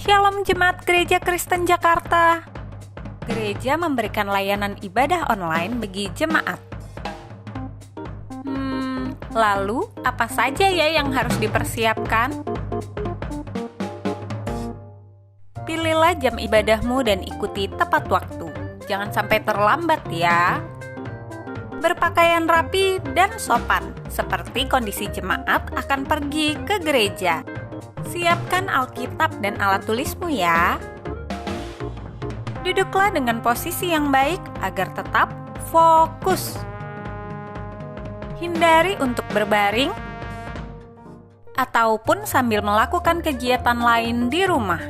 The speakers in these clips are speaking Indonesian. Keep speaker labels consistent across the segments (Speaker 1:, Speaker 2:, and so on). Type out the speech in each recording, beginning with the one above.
Speaker 1: Shalom Jemaat Gereja Kristen Jakarta. Gereja memberikan layanan ibadah online bagi jemaat. Lalu apa saja ya yang harus dipersiapkan? Pilihlah jam ibadahmu dan ikuti tepat waktu. Jangan sampai terlambat ya. Berpakaian rapi dan sopan, seperti kondisi jemaat akan pergi ke gereja. Siapkan Alkitab dan alat tulismu ya. Duduklah dengan posisi yang baik agar tetap fokus. Hindari untuk berbaring ataupun sambil melakukan kegiatan lain di rumah.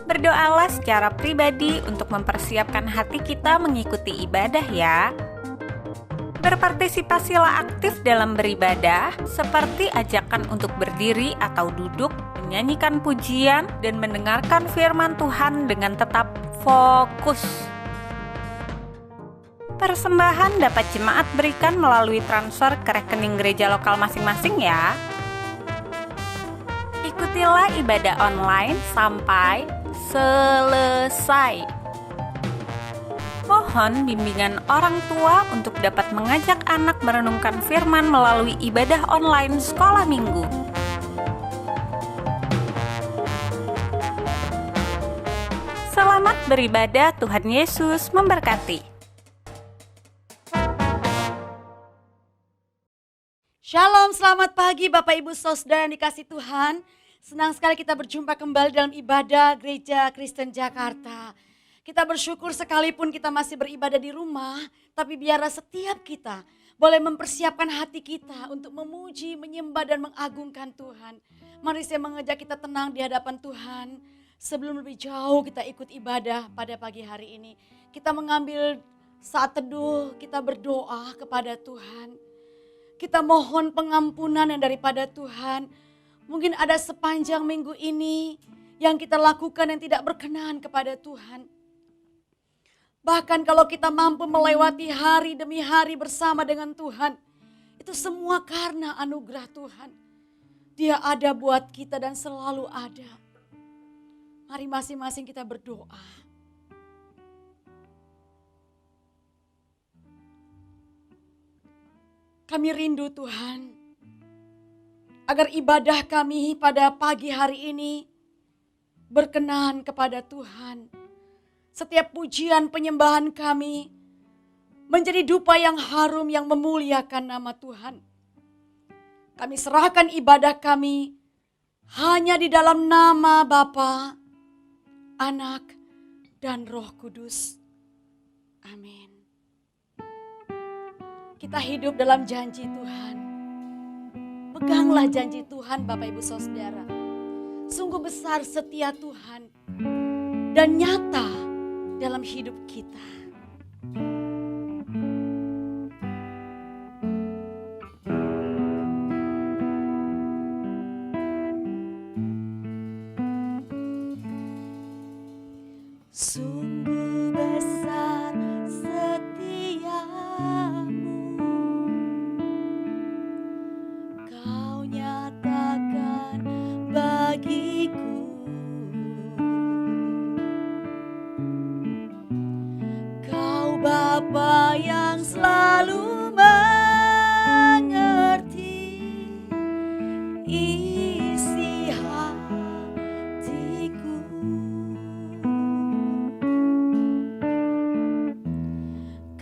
Speaker 1: Berdoalah secara pribadi untuk mempersiapkan hati kita mengikuti ibadah ya. Berpartisipasilah aktif dalam beribadah, seperti ajakan untuk berdiri atau duduk, menyanyikan pujian, dan mendengarkan firman Tuhan dengan tetap fokus. Persembahan dapat jemaat berikan melalui transfer ke rekening gereja lokal masing-masing ya. Ikutilah ibadah online sampai selesai. Mohon bimbingan orang tua untuk dapat mengajak anak merenungkan firman melalui ibadah online sekolah minggu. Selamat beribadah, Tuhan Yesus memberkati.
Speaker 2: Shalom, selamat pagi Bapak Ibu Saudara yang dikasih Tuhan. Senang sekali kita berjumpa kembali dalam ibadah Gereja Kristen Jakarta. Kita bersyukur sekalipun kita masih beribadah di rumah, tapi biarlah setiap kita boleh mempersiapkan hati kita untuk memuji, menyembah dan mengagungkan Tuhan. Mari saya mengajak kita tenang di hadapan Tuhan. Sebelum lebih jauh kita ikut ibadah pada pagi hari ini, kita mengambil saat teduh, kita berdoa kepada Tuhan. Kita mohon pengampunan yang daripada Tuhan. Mungkin ada sepanjang minggu ini yang kita lakukan yang tidak berkenan kepada Tuhan. Bahkan kalau kita mampu melewati hari demi hari bersama dengan Tuhan, itu semua karena anugerah Tuhan. Dia ada buat kita dan selalu ada. Mari masing-masing kita berdoa. Kami rindu Tuhan, agar ibadah kami pada pagi hari ini berkenan kepada Tuhan. Setiap pujian penyembahan kami menjadi dupa yang harum yang memuliakan nama Tuhan. Kami serahkan ibadah kami hanya di dalam nama Bapa, Anak, dan Roh Kudus. Amin. Kita hidup dalam janji Tuhan. Peganglah janji Tuhan Bapak Ibu Saudara. Sungguh besar setia Tuhan dan nyata dalam hidup kita. Sungguh besar setiamu, Kau nyatakan bagiku. Kau Bapa yang selalu mengerti isi hatiku.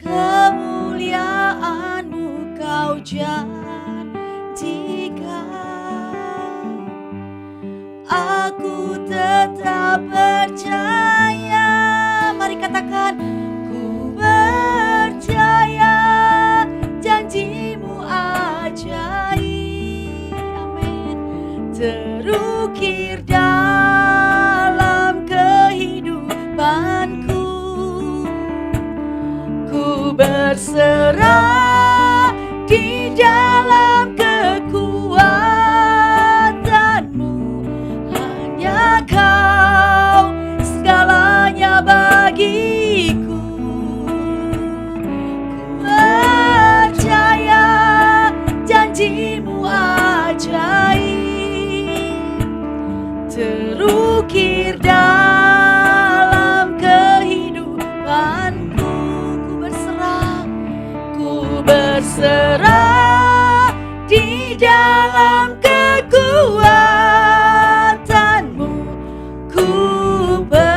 Speaker 2: Kemuliaan-Mu Kau janjikan, aku tetap percaya. Mari katakan, ku percaya janji-Mu ajaib. Amin. Terukir dalam kehidupanku. Ku berserah di dalam kekuatan-Mu. Hanya Kau segalanya bagiku. berserah di dalam kekuatanmu, ku percaya.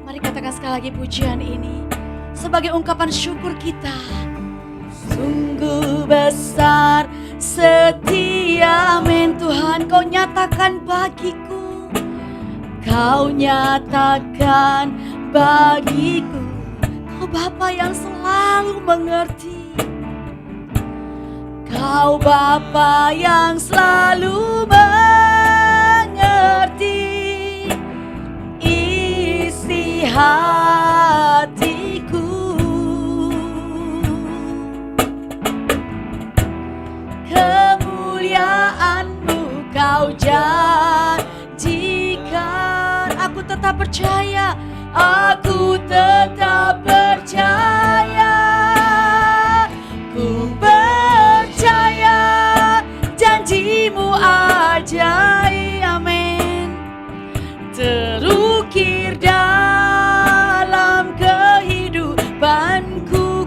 Speaker 2: Mari katakan sekali lagi pujian ini sebagai ungkapan syukur kita. Sungguh besar setiamu Tuhan, kau nyatakan bagiku, kau nyatakan bagiku, kau Bapa yang selalu mengerti, kau Bapa yang selalu mengerti isi hatiku. Kemuliaan-Mu kau janjikan. Aku tetap percaya, aku tetap percaya, ku percaya janji-Mu ajaib, amin, terukir dalam kehidupanku.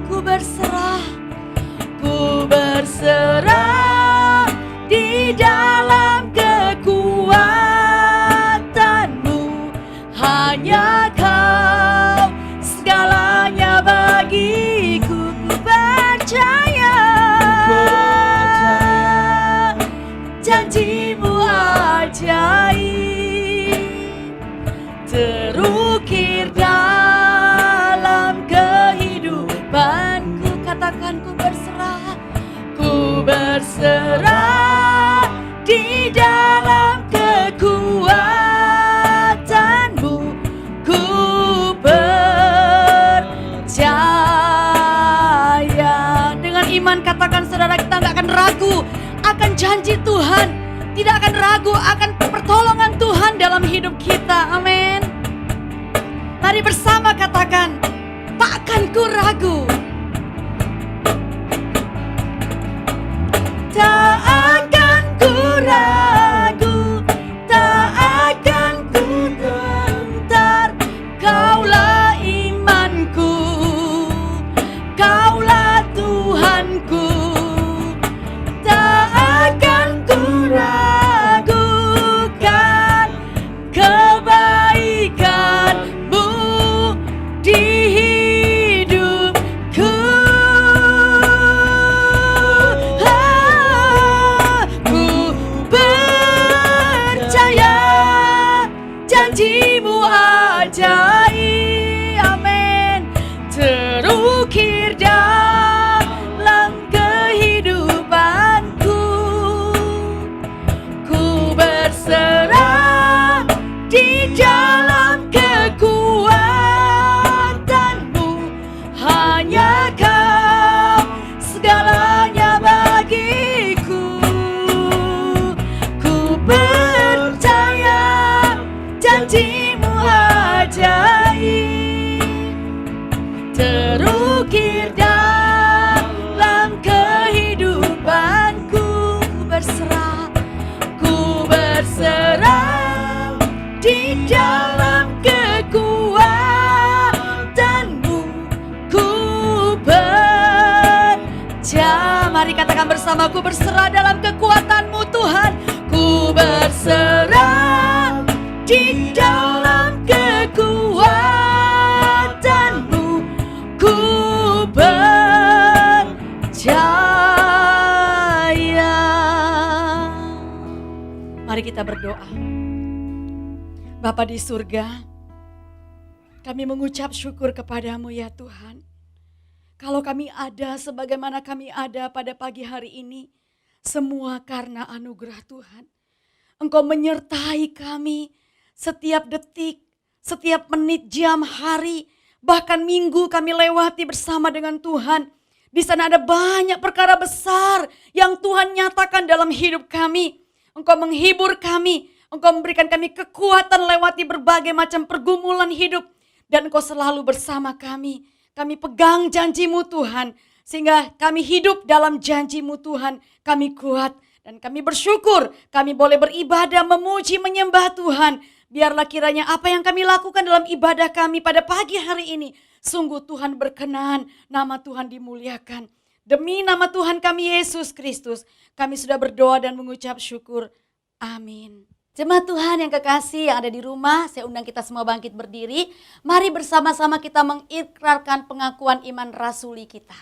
Speaker 2: Ku berserah di dalam kekuatanmu, hanya kau segalanya bagiku. Ku percaya janji-Mu ajaib, terukir dalam kehidupanku. Katakan ku berserah di dalam kekuatanmu, ku percaya. Dengan iman katakan saudara, kita gak akan ragu akan janji Tuhan, tidak akan ragu akan pertolongan Tuhan dalam hidup kita, amin. Mari bersama katakan, takkan ku ragu. Tak akan ku ragu, tak akan ku gentar. Kaulah imanku, Kaulah Tuhanku. Tak akan ku ragukan kebaikan-Mu di hidupku. Janji-Mu ajaib, amin, terukir dalam kehidupanku. Ku berserah di dalam kekuatanmu, hanya kau segalanya bagiku. Ku percaya janji-Mu ajaib, terukir dalam kehidupanku. Ku berserah di dalam kekuatanmu, ku percaya. Mari katakan bersama, ku berserah dalam kekuatan-Mu Tuhan. Ku berserah di dalam kekuatanmu, ku percaya. Mari kita berdoa. Bapa di surga, kami mengucap syukur kepadamu ya Tuhan. Kalau kami ada sebagaimana kami ada pada pagi hari ini, semua karena anugerah Tuhan. Engkau menyertai kami setiap detik, setiap menit, jam, hari, bahkan minggu kami lewati bersama dengan Tuhan. Di sana ada banyak perkara besar yang Tuhan nyatakan dalam hidup kami. Engkau menghibur kami, Engkau memberikan kami kekuatan lewati berbagai macam pergumulan hidup. Dan Engkau selalu bersama kami. Kami pegang janji-Mu Tuhan, sehingga kami hidup dalam janji-Mu Tuhan. Kami kuat dan kami bersyukur kami boleh beribadah, memuji, menyembah Tuhan. Biarlah kiranya apa yang kami lakukan dalam ibadah kami pada pagi hari ini, sungguh Tuhan berkenan, nama Tuhan dimuliakan. Demi nama Tuhan kami Yesus Kristus, kami sudah berdoa dan mengucap syukur. Amin. Jemaat Tuhan yang kekasih yang ada di rumah, saya undang kita semua bangkit berdiri. Mari bersama-sama kita mengikrarkan pengakuan iman rasuli kita.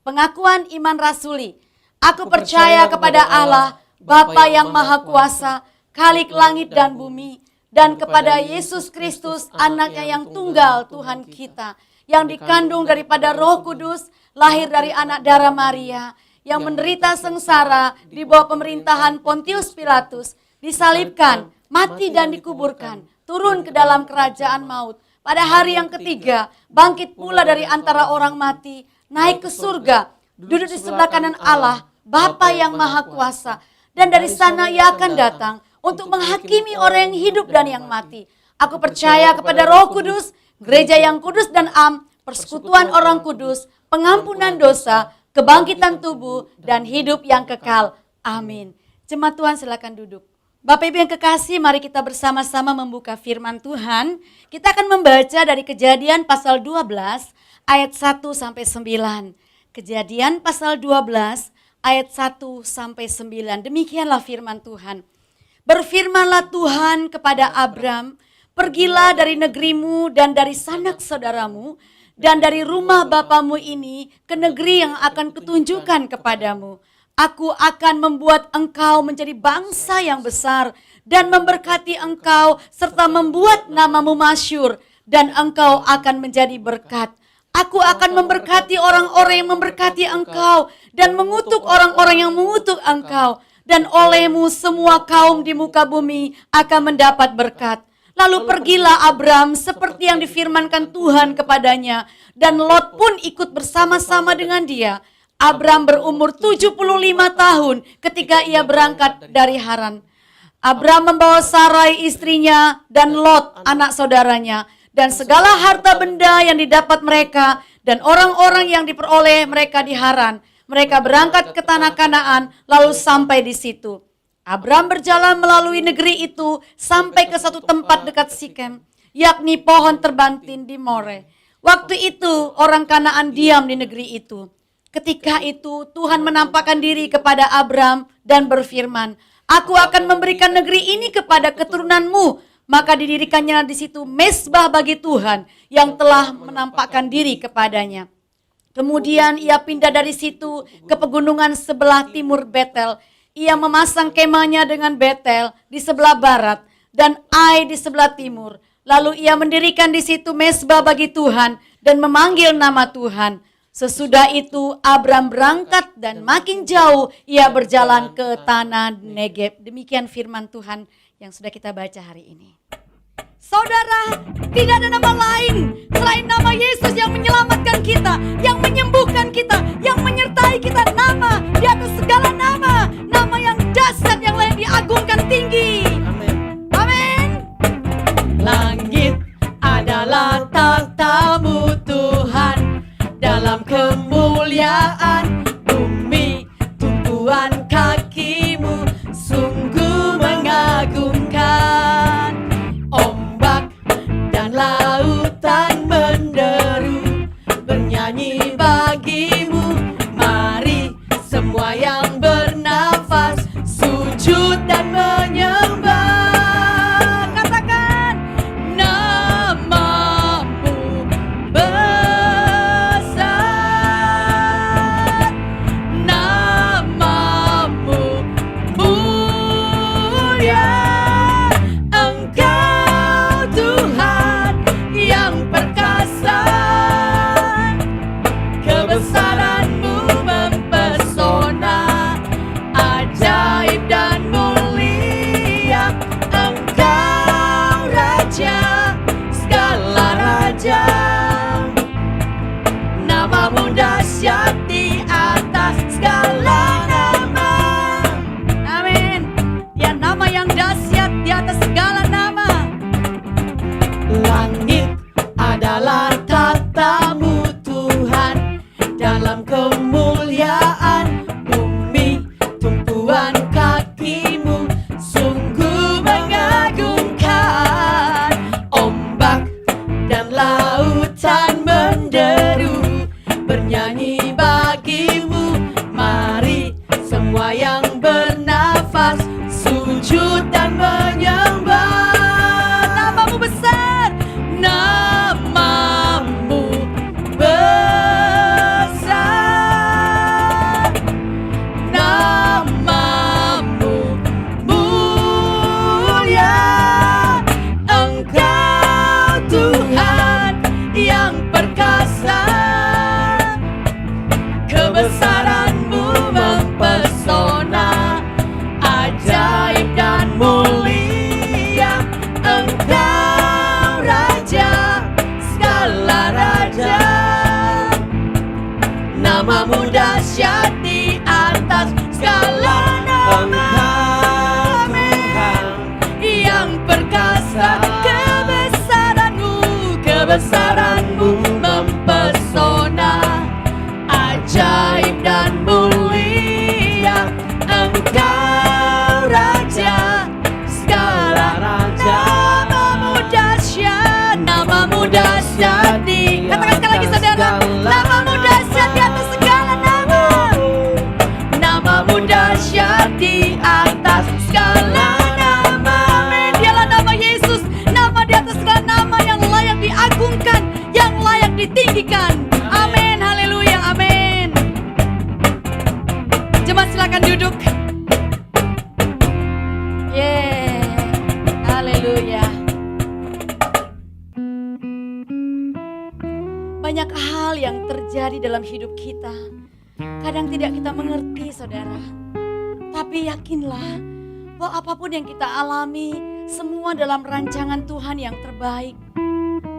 Speaker 2: Pengakuan iman rasuli. Aku percaya kepada Allah, Bapa yang Maha Kuasa, Khalik langit dan bumi, dan kepada Yesus Kristus, anaknya yang tunggal Tuhan kita, yang dikandung daripada Roh Kudus, lahir dari anak darah Maria, yang menderita sengsara di bawah pemerintahan Pontius Pilatus, disalibkan, mati dan dikuburkan, turun ke dalam kerajaan maut. Pada hari yang ketiga, bangkit pula dari antara orang mati, naik ke surga, duduk di sebelah kanan Allah, Bapa yang Maha Kuasa, dan dari sana Ia akan datang untuk menghakimi orang yang hidup dan yang mati. Aku percaya kepada Roh Kudus, gereja yang kudus dan am, persekutuan orang kudus, pengampunan dosa, kebangkitan tubuh, dan hidup yang kekal. Amin. Jemaat Tuhan silakan duduk. Bapak Ibu yang kekasih, mari kita bersama-sama membuka firman Tuhan. Kita akan membaca dari Kejadian pasal 12 ayat 1 sampai 9. Kejadian pasal 12 ayat 1 sampai 9. Demikianlah firman Tuhan. Berfirmanlah Tuhan kepada Abram, pergilah dari negerimu dan dari sanak saudaramu dan dari rumah bapamu ini ke negeri yang akan kutunjukkan kepadamu. Aku akan membuat engkau menjadi bangsa yang besar dan memberkati engkau serta membuat namamu masyhur dan engkau akan menjadi berkat. Aku akan memberkati orang-orang yang memberkati engkau dan mengutuk orang-orang yang mengutuk engkau. Dan olehmu semua kaum di muka bumi akan mendapat berkat. Lalu pergilah Abram seperti yang difirmankan Tuhan kepadanya. Dan Lot pun ikut bersama-sama dengan dia. Abram berumur 75 tahun ketika ia berangkat dari Haran. Abram membawa Sarai istrinya dan Lot anak saudaranya. Dan segala harta benda yang didapat mereka dan orang-orang yang diperoleh mereka di Haran. Mereka berangkat ke tanah Kanaan lalu sampai di situ. Abram berjalan melalui negeri itu sampai ke satu tempat dekat Sikem, yakni pohon terbantin di More. Waktu itu orang Kanaan diam di negeri itu. Ketika itu Tuhan menampakkan diri kepada Abram dan berfirman, Aku akan memberikan negeri ini kepada keturunanmu. Maka didirikannya di situ mezbah bagi Tuhan yang telah menampakkan diri kepadanya. Kemudian ia pindah dari situ ke pegunungan sebelah timur Betel. Ia memasang kemahnya dengan Betel di sebelah barat dan Ai di sebelah timur. Lalu ia mendirikan di situ mezbah bagi Tuhan dan memanggil nama Tuhan. Sesudah itu Abram berangkat dan makin jauh ia berjalan ke tanah Negeb. Demikian firman Tuhan yang sudah kita baca hari ini. Saudara, tidak ada nama lain selain nama Yesus yang menyelamatkan kita, yang menyembuhkan kita, yang menyertai kita. Nama di atas segala nama, nama yang dahsyat yang lain diagungkan tinggi. Amin. Amin. Langit adalah takhtamu Tuhan, dalam kemuliaan bumi tumpuan kakimu sungguh mengagumkan. Ombak dan lautan menderu bernyanyi bagimu. Mari semua yang bernafas sujud dan menyembah. Katakan, namamu besar, namamu mulia. Engkau Tuhan yang perkasa, kebesaranmu mempesona, ajaib dan mulia. Engkau Raja segala raja, namamu dahsyat di atas segala nama. Amin. Ya, nama yang dahsyat di atas segala nama. Langit adalah takhtamu Tuhan, dalam kemuliaan bumi tumpuan kakimu sungguh mengagumkan. Namamu dahsyat di atas segala nama. Amin. Yang perkasa, kebesaranmu mempesona, ajaib dan mulia. Engkau Raja segala raja. Namamu dahsyat di, katakan sekali lagi saudara, namamu dahsyat di atas segala nama. Namamu dahsyat di atas segala nama. Amin. Dialah nama Yesus, nama di atas segala nama yang layak diagungkan, yang layak ditinggikan. Amin, haleluya, amin. Jemaat silakan duduk. Haleluya. Banyak hal yang terjadi dalam hidup kita. Kadang tidak kita mengerti, saudara. Tapi yakinlah bahwa apapun yang kita alami, semua dalam rancangan Tuhan yang terbaik.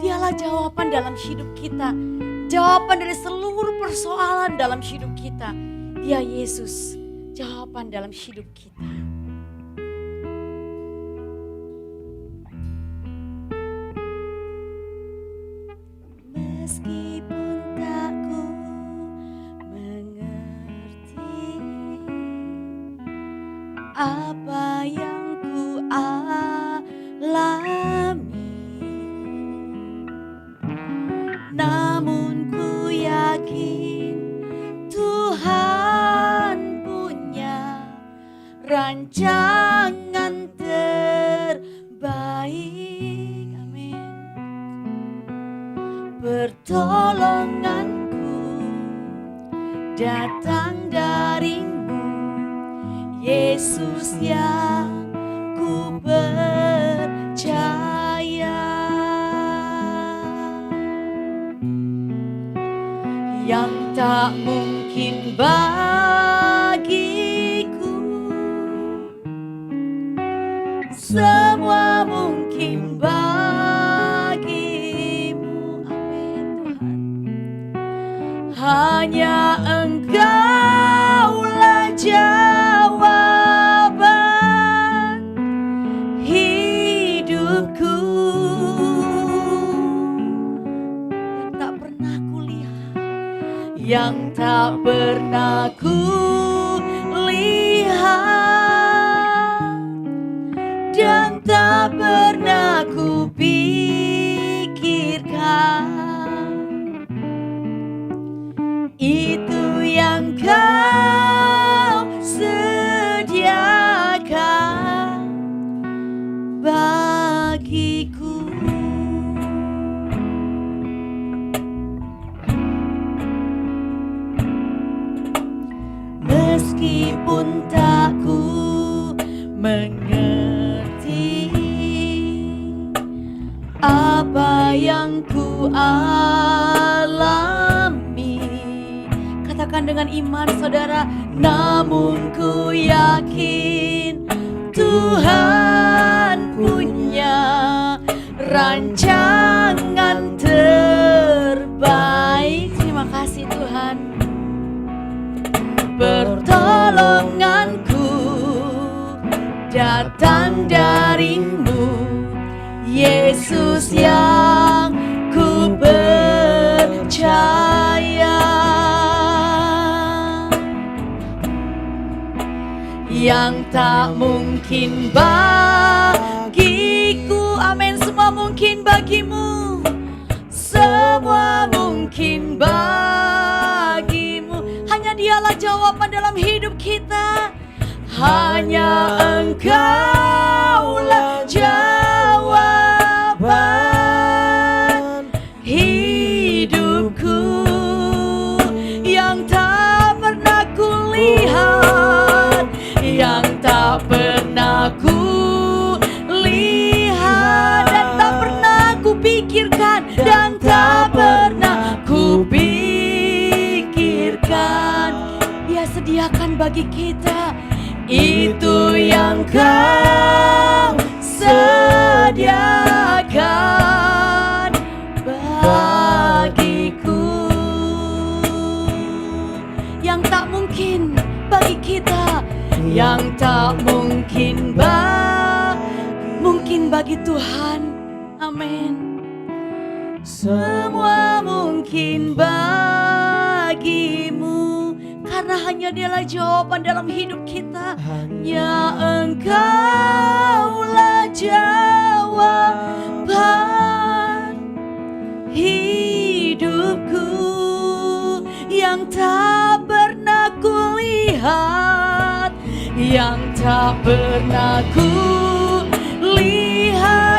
Speaker 2: Dialah jawaban dalam hidup kita. Jawaban dari seluruh persoalan dalam hidup kita. Dia Yesus, jawaban dalam hidup kita. Meskipun tak ku mengerti apa yang ku alami, namun ku yakin Tuhan punya rancangan terbaik. Amin. Pertolonganku datang darimu, Yesus yang ku percaya. Yang tak mungkin bagiku, semua mungkin bagimu. Amin Tuhan. Hanya Engkaulah jawaban hidupku. Yang tak pernah kulihat dan tak pernah kupikirkan, itu yang Kau sediakan bagiku. Meskipun tak ku mengerti apa yang ku alami, katakan dengan iman saudara, namun ku yakin Tuhan punya rancangan terbaik. Terima kasih Tuhan. Pertolonganku datang darimu, Yesus yang ku percaya. Yang tak mungkin bagiku, amin, semua mungkin bagimu. Semua mungkin bagimu. Hanya Dialah jawaban dalam hidup kita. Hanya Engkaulah jawaban hidupku. Yang tak pernah kulihat, yang tak pernah kulihat, dan tak pernah kupikirkan, dan tak pernah kupikirkan. Dia sediakan bagi kita. Itu yang Kau sediakan bagiku. bagi kita yang tak mungkin mungkin bagi Tuhan. Amin. Semua mungkin bagimu, karena hanya Dialah jawaban dalam hidup kita. Hanya Engkaulah jawaban hidupku yang tak pernah kulihat, yang tak pernah kulihat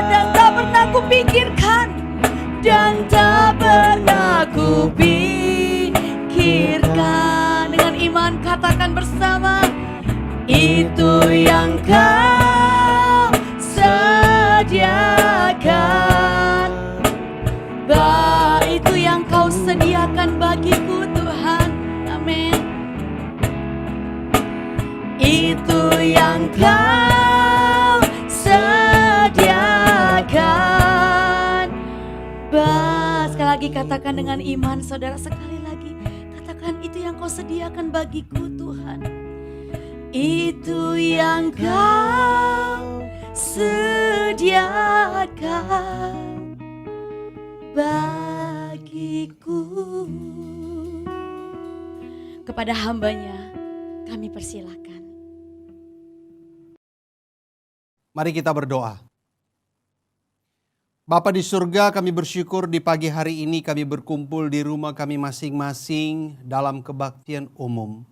Speaker 2: dan tak pernah kupikirkan, dan tak pernah kupikirkan. Dengan iman katakan bersama, itu yang Kau sediakan, itu yang Kau sediakan bagiku Tuhan. Amin. Itu yang Kau sediakan. Sekali lagi katakan dengan iman saudara, sekali lagi katakan, itu yang Kau sediakan bagiku Tuhan. Itu yang Kau sediakan bagiku. Kepada hambanya kami persilakan.
Speaker 3: Mari kita berdoa. Bapa di surga, kami bersyukur di pagi hari ini kami berkumpul di rumah kami masing-masing dalam kebaktian umum.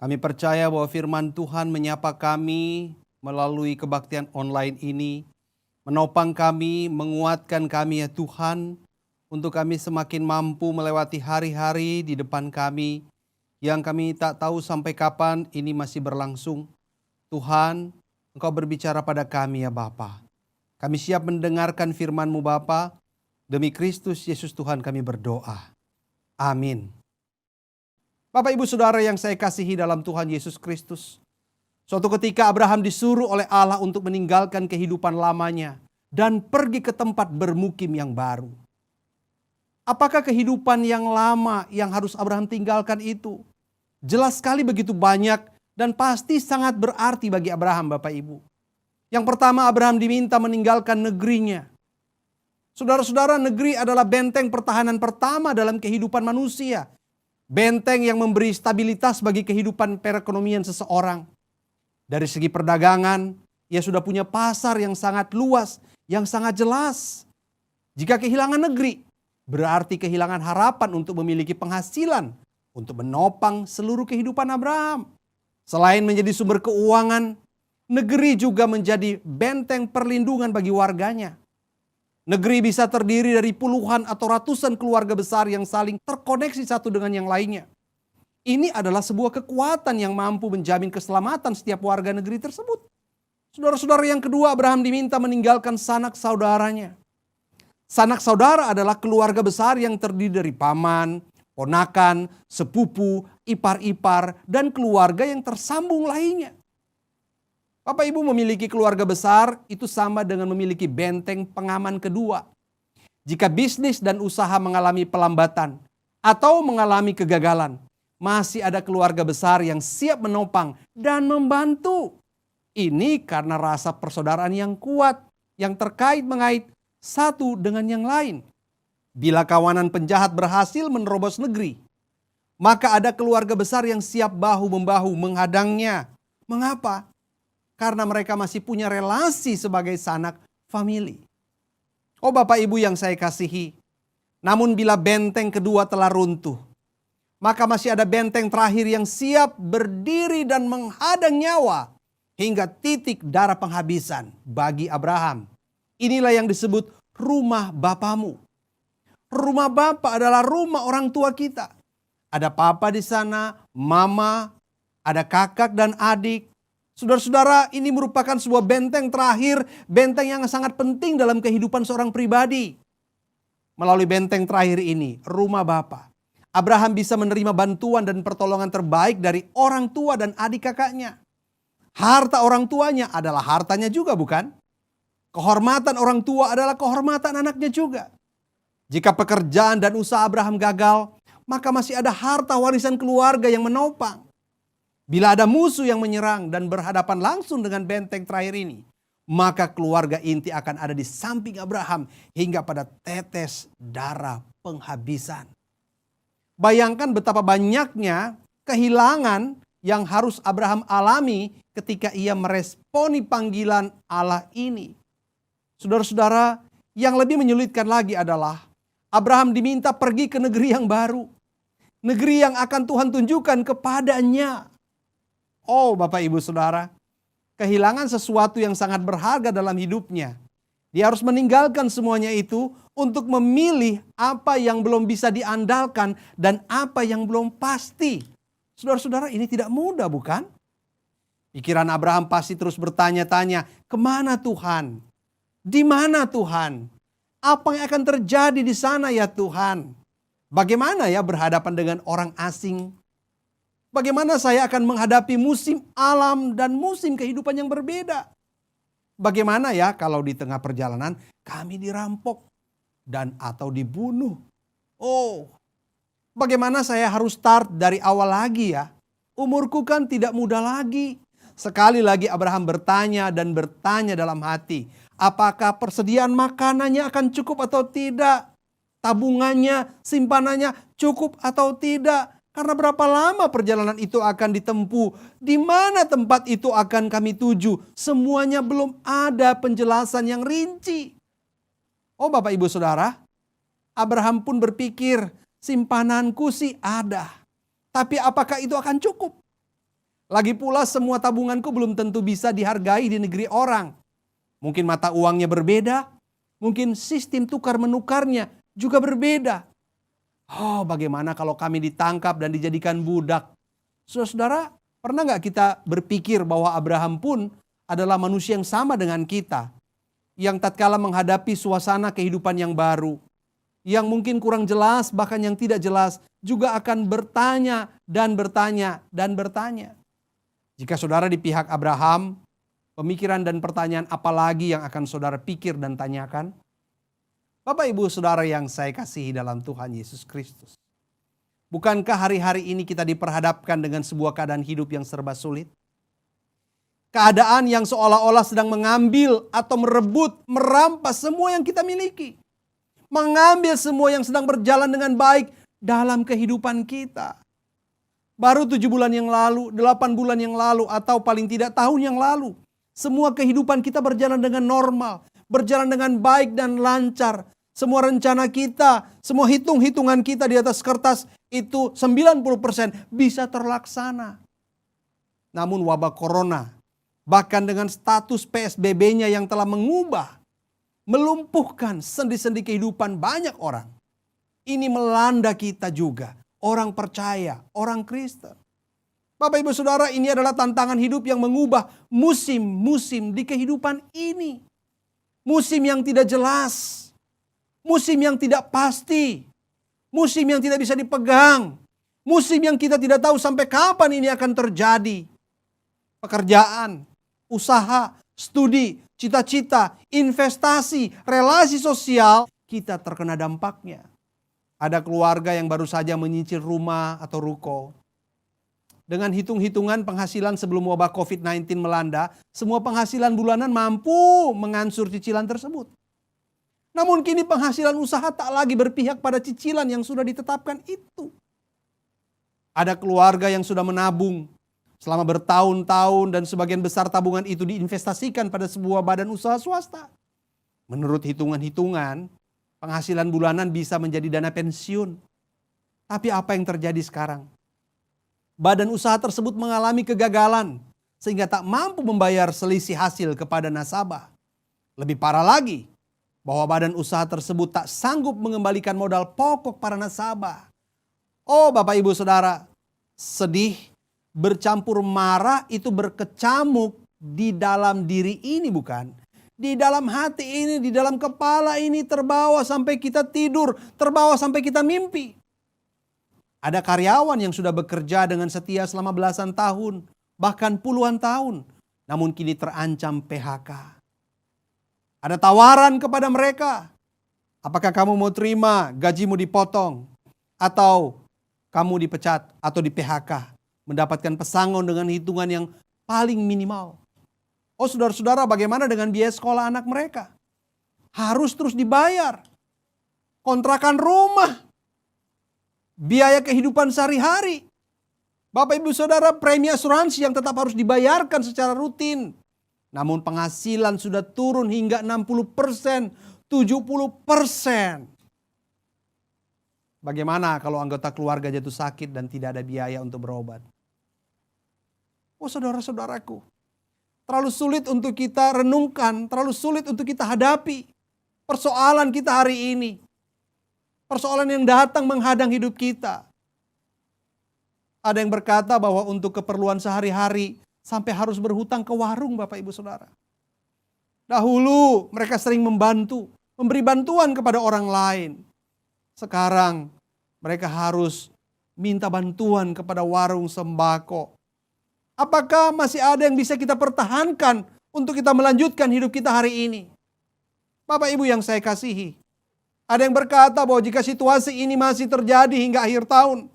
Speaker 3: Kami percaya bahwa firman Tuhan menyapa kami melalui kebaktian online ini, menopang kami, menguatkan kami ya Tuhan, untuk kami semakin mampu melewati hari-hari di depan kami yang kami tak tahu sampai kapan ini masih berlangsung. Tuhan, Engkau berbicara pada kami ya Bapa. Kami siap mendengarkan firman-Mu Bapa. Demi Kristus Yesus Tuhan kami berdoa. Amin. Bapak Ibu Saudara yang saya kasihi dalam Tuhan Yesus Kristus. Suatu ketika Abraham disuruh oleh Allah untuk meninggalkan kehidupan lamanya dan pergi ke tempat bermukim yang baru. Apakah kehidupan yang lama yang harus Abraham tinggalkan itu? Jelas sekali begitu banyak dan pasti sangat berarti bagi Abraham Bapak Ibu. Yang pertama, Abraham diminta meninggalkan negerinya. Saudara-saudara, negeri adalah benteng pertahanan pertama dalam kehidupan manusia. Benteng yang memberi stabilitas bagi kehidupan perekonomian seseorang. Dari segi perdagangan, ia sudah punya pasar yang sangat luas, yang sangat jelas. Jika kehilangan negeri, berarti kehilangan harapan untuk memiliki penghasilan untuk menopang seluruh kehidupan Abraham. Selain menjadi sumber keuangan, negeri juga menjadi benteng perlindungan bagi warganya. Negeri bisa terdiri dari puluhan atau ratusan keluarga besar yang saling terkoneksi satu dengan yang lainnya. Ini adalah sebuah kekuatan yang mampu menjamin keselamatan setiap warga negeri tersebut. Saudara-saudara, yang kedua, Abraham diminta meninggalkan sanak saudaranya. Sanak saudara adalah keluarga besar yang terdiri dari paman, ponakan, sepupu, ipar-ipar, dan keluarga yang tersambung lainnya. Bapak Ibu memiliki keluarga besar itu sama dengan memiliki benteng pengaman kedua. Jika bisnis dan usaha mengalami pelambatan atau mengalami kegagalan, masih ada keluarga besar yang siap menopang dan membantu. Ini karena rasa persaudaraan yang kuat yang terkait mengait satu dengan yang lain. Bila kawanan penjahat berhasil menerobos negeri, maka ada keluarga besar yang siap bahu-membahu menghadangnya. Mengapa? Karena mereka masih punya relasi sebagai sanak famili. Oh Bapak Ibu yang saya kasihi, namun bila benteng kedua telah runtuh, maka masih ada benteng terakhir yang siap berdiri dan menghadang nyawa hingga titik darah penghabisan bagi Abraham. Inilah yang disebut rumah Bapamu. Rumah Bapa adalah rumah orang tua kita. Ada papa di sana, mama, ada kakak dan adik. Saudara-saudara, ini merupakan sebuah benteng terakhir, benteng yang sangat penting dalam kehidupan seorang pribadi. Melalui benteng terakhir ini, rumah Bapa, Abraham bisa menerima bantuan dan pertolongan terbaik dari orang tua dan adik kakaknya. Harta orang tuanya adalah hartanya juga, bukan? Kehormatan orang tua adalah kehormatan anaknya juga. Jika pekerjaan dan usaha Abraham gagal, maka masih ada harta warisan keluarga yang menopang. Bila ada musuh yang menyerang dan berhadapan langsung dengan benteng terakhir ini, maka keluarga inti akan ada di samping Abraham hingga pada tetes darah penghabisan. Bayangkan betapa banyaknya kehilangan yang harus Abraham alami ketika ia meresponi panggilan Allah ini. Saudara-saudara, yang lebih menyulitkan lagi adalah Abraham diminta pergi ke negeri yang baru. Negeri yang akan Tuhan tunjukkan kepadanya. Oh Bapak Ibu Saudara, kehilangan sesuatu yang sangat berharga dalam hidupnya. Dia harus meninggalkan semuanya itu untuk memilih apa yang belum bisa diandalkan dan apa yang belum pasti. Saudara-saudara, ini tidak mudah bukan? Pikiran Abraham pasti terus bertanya-tanya, kemana Tuhan? Di mana Tuhan? Apa yang akan terjadi di sana ya Tuhan? Bagaimana ya berhadapan dengan orang asing? Bagaimana saya akan menghadapi musim alam dan musim kehidupan yang berbeda? Bagaimana ya kalau di tengah perjalanan kami dirampok dan atau dibunuh? Oh, bagaimana saya harus start dari awal lagi ya? Umurku kan tidak muda lagi. Sekali lagi Abraham bertanya dan bertanya dalam hati, apakah persediaan makanannya akan cukup atau tidak? Tabungannya, simpanannya cukup atau tidak? Karena berapa lama perjalanan itu akan ditempuh? Di mana tempat itu akan kami tuju? Semuanya belum ada penjelasan yang rinci. Oh Bapak Ibu Saudara, Abraham pun berpikir, simpananku sih ada. Tapi apakah itu akan cukup? Lagi pula semua tabunganku belum tentu bisa dihargai di negeri orang. Mungkin mata uangnya berbeda, mungkin sistem tukar menukarnya juga berbeda. Oh, bagaimana kalau kami ditangkap dan dijadikan budak? Saudara-saudara, pernah nggak kita berpikir bahwa Abraham pun adalah manusia yang sama dengan kita, yang tatkala menghadapi suasana kehidupan yang baru, yang mungkin kurang jelas, bahkan yang tidak jelas, juga akan bertanya dan bertanya dan bertanya. Jika saudara di pihak Abraham, pemikiran dan pertanyaan apa lagi yang akan saudara pikir dan tanyakan? Bapak Ibu Saudara yang saya kasihi dalam Tuhan Yesus Kristus. Bukankah hari-hari ini kita diperhadapkan dengan sebuah keadaan hidup yang serba sulit? Keadaan yang seolah-olah sedang mengambil atau merebut, merampas semua yang kita miliki. Mengambil semua yang sedang berjalan dengan baik dalam kehidupan kita. Baru 7 bulan yang lalu, 8 bulan yang lalu, atau paling tidak tahun yang lalu, semua kehidupan kita berjalan dengan normal, berjalan dengan baik dan lancar. Semua rencana kita, semua hitung-hitungan kita di atas kertas itu 90% bisa terlaksana. Namun wabah corona, bahkan dengan status PSBB-nya yang telah mengubah, melumpuhkan sendi-sendi kehidupan banyak orang. Ini melanda kita juga, orang percaya, orang Kristen. Bapak Ibu Saudara, ini adalah tantangan hidup yang mengubah musim-musim di kehidupan ini. Musim yang tidak jelas. Musim yang tidak pasti, musim yang tidak bisa dipegang, musim yang kita tidak tahu sampai kapan ini akan terjadi. Pekerjaan, usaha, studi, cita-cita, investasi, relasi sosial, kita terkena dampaknya. Ada keluarga yang baru saja menyicil rumah atau ruko. Dengan hitung-hitungan penghasilan sebelum wabah COVID-19 melanda, semua penghasilan bulanan mampu mengansur cicilan tersebut. Namun kini penghasilan usaha tak lagi berpihak pada cicilan yang sudah ditetapkan itu. Ada keluarga yang sudah menabung selama bertahun-tahun dan sebagian besar tabungan itu diinvestasikan pada sebuah badan usaha swasta. Menurut hitungan-hitungan, penghasilan bulanan bisa menjadi dana pensiun. Tapi apa yang terjadi sekarang? Badan usaha tersebut mengalami kegagalan sehingga tak mampu membayar selisih hasil kepada nasabah. Lebih parah lagi, bahwa badan usaha tersebut tak sanggup mengembalikan modal pokok para nasabah. Oh Bapak Ibu Saudara, sedih, bercampur marah itu berkecamuk di dalam diri ini bukan? Di dalam hati ini, di dalam kepala ini terbawa sampai kita tidur, terbawa sampai kita mimpi. Ada karyawan yang sudah bekerja dengan setia selama belasan tahun, bahkan puluhan tahun, namun kini terancam PHK. Ada tawaran kepada mereka. Apakah kamu mau terima gajimu dipotong? Atau kamu dipecat atau di PHK? mendapatkan pesangon dengan hitungan yang paling minimal. Oh saudara-saudara, bagaimana dengan biaya sekolah anak mereka? Harus terus dibayar. Kontrakan rumah, biaya kehidupan sehari-hari. Bapak ibu saudara, premi asuransi yang tetap harus dibayarkan secara rutin. Namun penghasilan sudah turun hingga 60%, 70%. Bagaimana kalau anggota keluarga jatuh sakit dan tidak ada biaya untuk berobat? Oh saudara-saudaraku, terlalu sulit untuk kita renungkan, terlalu sulit untuk kita hadapi persoalan kita hari ini. Persoalan yang datang menghadang hidup kita. Ada yang berkata bahwa untuk keperluan sehari-hari sampai harus berhutang ke warung Bapak Ibu Saudara. Dahulu mereka sering membantu, memberi bantuan kepada orang lain. Sekarang mereka harus minta bantuan kepada warung sembako. Apakah masih ada yang bisa kita pertahankan untuk kita melanjutkan hidup kita hari ini? Bapak Ibu yang saya kasihi, ada yang berkata bahwa jika situasi ini masih terjadi hingga akhir tahun,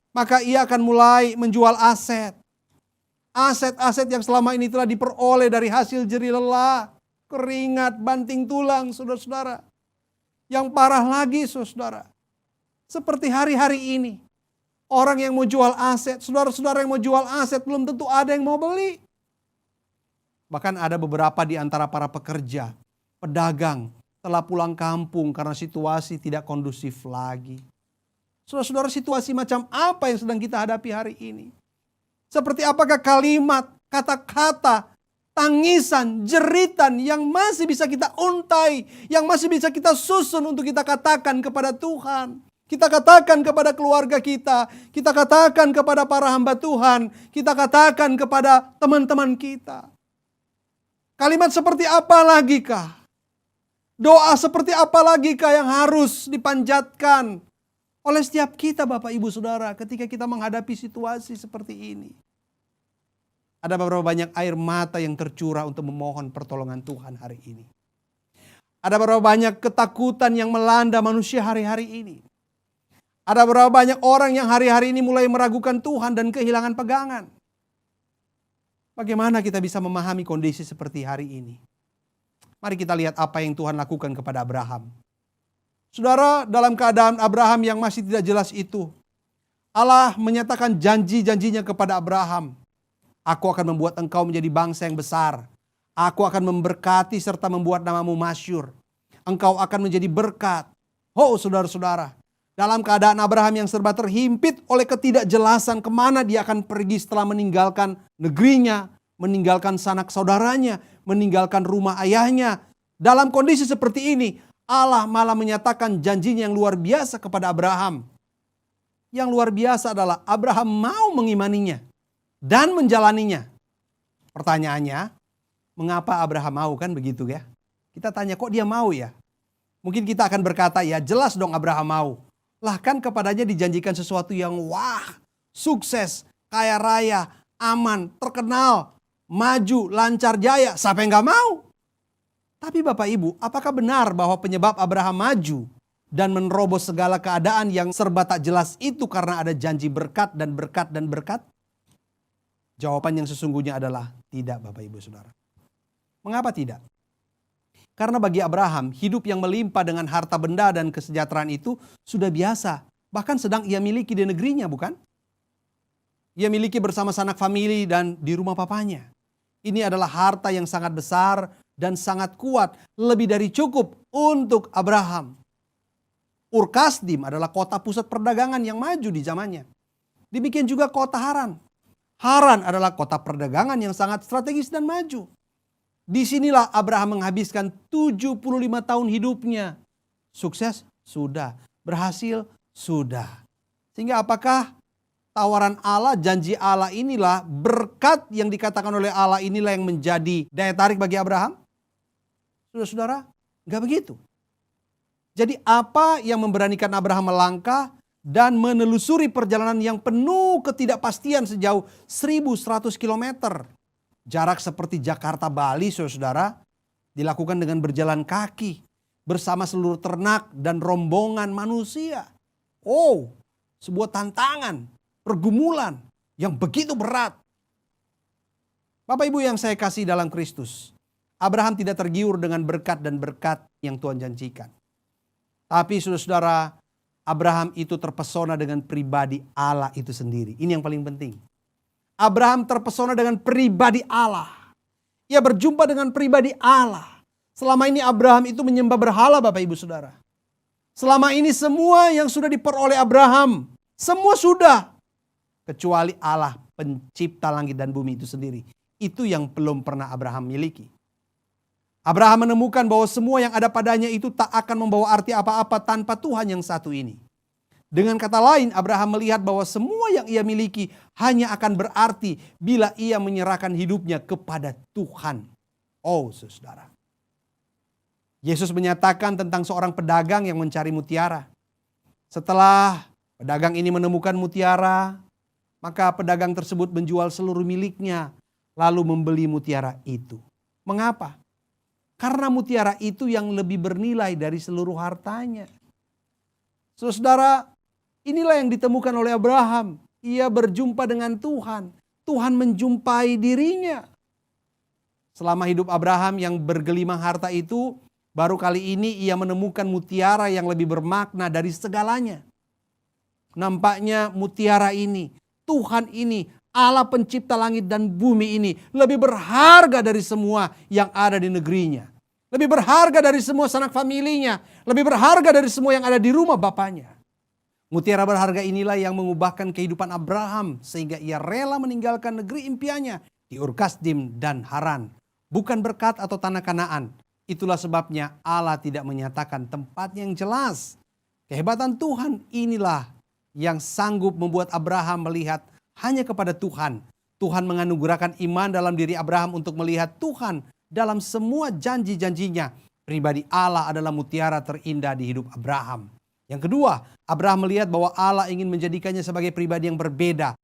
Speaker 3: maka ia akan mulai menjual aset. Aset-aset yang selama ini telah diperoleh dari hasil jerih lelah, keringat, banting tulang, saudara-saudara. Yang parah lagi, saudara, seperti hari-hari ini, orang yang mau jual aset, saudara-saudara yang mau jual aset, belum tentu ada yang mau beli. Bahkan ada beberapa di antara para pekerja, pedagang, telah pulang kampung karena situasi tidak kondusif lagi. Saudara-saudara, situasi macam apa yang sedang kita hadapi hari ini? Seperti apakah kalimat, kata-kata, tangisan, jeritan yang masih bisa kita untai, yang masih bisa kita susun untuk kita katakan kepada Tuhan. Kita katakan kepada keluarga kita katakan kepada para hamba Tuhan, kita katakan kepada teman-teman kita. Kalimat seperti apa lagi kah? Doa seperti apa lagi kah yang harus dipanjatkan oleh setiap kita Bapak Ibu Saudara ketika kita menghadapi situasi seperti ini? Ada beberapa banyak air mata yang tercurah untuk memohon pertolongan Tuhan hari ini. Ada beberapa banyak ketakutan yang melanda manusia hari-hari ini. Ada beberapa banyak orang yang hari-hari ini mulai meragukan Tuhan dan kehilangan pegangan. Bagaimana kita bisa memahami kondisi seperti hari ini? Mari kita lihat apa yang Tuhan lakukan kepada Abraham. Saudara, dalam keadaan Abraham yang masih tidak jelas itu, Allah menyatakan janji-janjinya kepada Abraham. Aku akan membuat engkau menjadi bangsa yang besar. Aku akan memberkati serta membuat namamu masyhur. Engkau akan menjadi berkat. Oh saudara-saudara, dalam keadaan Abraham yang serba terhimpit oleh ketidakjelasan kemana dia akan pergi setelah meninggalkan negerinya, meninggalkan sanak saudaranya, meninggalkan rumah ayahnya. Dalam kondisi seperti ini, Allah malah menyatakan janjinya yang luar biasa kepada Abraham. Yang luar biasa adalah Abraham mau mengimaninya dan menjalaninya. Pertanyaannya, mengapa Abraham mau, kan begitu ya? Kita tanya, kok dia mau ya? Mungkin kita akan berkata, ya jelas dong Abraham mau. Lah kan kepadanya dijanjikan sesuatu yang wah, sukses, kaya raya, aman, terkenal, maju, lancar jaya. Siapa yang gak mau? Tapi Bapak Ibu, apakah benar bahwa penyebab Abraham maju dan menerobos segala keadaan yang serba tak jelas itu karena ada janji berkat dan berkat dan berkat? Jawaban yang sesungguhnya adalah tidak Bapak Ibu Saudara. Mengapa tidak? Karena bagi Abraham, hidup yang melimpah dengan harta benda dan kesejahteraan itu sudah biasa. Bahkan sedang ia miliki di negerinya, bukan? Ia miliki bersama sanak famili dan di rumah papanya. Ini adalah harta yang sangat besar dan sangat kuat, lebih dari cukup untuk Abraham. Ur Kasdim adalah kota pusat perdagangan yang maju di zamannya. Demikian juga kota Haran. Haran adalah kota perdagangan yang sangat strategis dan maju. Disinilah Abraham menghabiskan 75 tahun hidupnya. Sukses? Sudah. Berhasil? Sudah. Sehingga apakah tawaran Allah, janji Allah inilah, berkat yang dikatakan oleh Allah inilah yang menjadi daya tarik bagi Abraham? Saudara-saudara, enggak begitu. Jadi apa yang memberanikan Abraham melangkah dan menelusuri perjalanan yang penuh ketidakpastian sejauh 1.100 km. Jarak seperti Jakarta Bali, saudara, dilakukan dengan berjalan kaki bersama seluruh ternak dan rombongan manusia. Oh, sebuah tantangan, pergumulan, yang begitu berat. Bapak Ibu yang saya kasih dalam Kristus, Abraham tidak tergiur dengan berkat dan berkat yang Tuhan janjikan. Tapi saudara-saudara, Abraham itu terpesona dengan pribadi Allah itu sendiri. Ini yang paling penting. Abraham terpesona dengan pribadi Allah. Ia berjumpa dengan pribadi Allah. Selama ini Abraham itu menyembah berhala, Bapak Ibu Saudara. Selama ini semua yang sudah diperoleh Abraham, semua sudah. Kecuali Allah pencipta langit dan bumi itu sendiri. Itu yang belum pernah Abraham miliki. Abraham menemukan bahwa semua yang ada padanya itu tak akan membawa arti apa-apa tanpa Tuhan yang satu ini. Dengan kata lain, Abraham melihat bahwa semua yang ia miliki hanya akan berarti bila ia menyerahkan hidupnya kepada Tuhan. Oh, saudara. Yesus menyatakan tentang seorang pedagang yang mencari mutiara. Setelah pedagang ini menemukan mutiara, maka pedagang tersebut menjual seluruh miliknya, lalu membeli mutiara itu. Mengapa? Karena mutiara itu yang lebih bernilai dari seluruh hartanya. Saudara, inilah yang ditemukan oleh Abraham. Ia berjumpa dengan Tuhan. Tuhan menjumpai dirinya. Selama hidup Abraham yang bergelimang harta itu, baru kali ini ia menemukan mutiara yang lebih bermakna dari segalanya. Nampaknya mutiara ini, Tuhan ini, Allah pencipta langit dan bumi ini lebih berharga dari semua yang ada di negerinya. Lebih berharga dari semua sanak familinya. Lebih berharga dari semua yang ada di rumah bapaknya. Mutiara berharga inilah yang mengubahkan kehidupan Abraham sehingga ia rela meninggalkan negeri impiannya di Ur Kasdim dan Haran. Bukan berkat atau tanah Kanaan. Itulah sebabnya Allah tidak menyatakan tempat yang jelas. Kehebatan Tuhan inilah yang sanggup membuat Abraham melihat hanya kepada Tuhan. Tuhan menganugerahkan iman dalam diri Abraham untuk melihat Tuhan dalam semua janji-janjinya. Pribadi Allah adalah mutiara terindah di hidup Abraham. Yang kedua, Abraham melihat bahwa Allah ingin menjadikannya sebagai pribadi yang berbeda.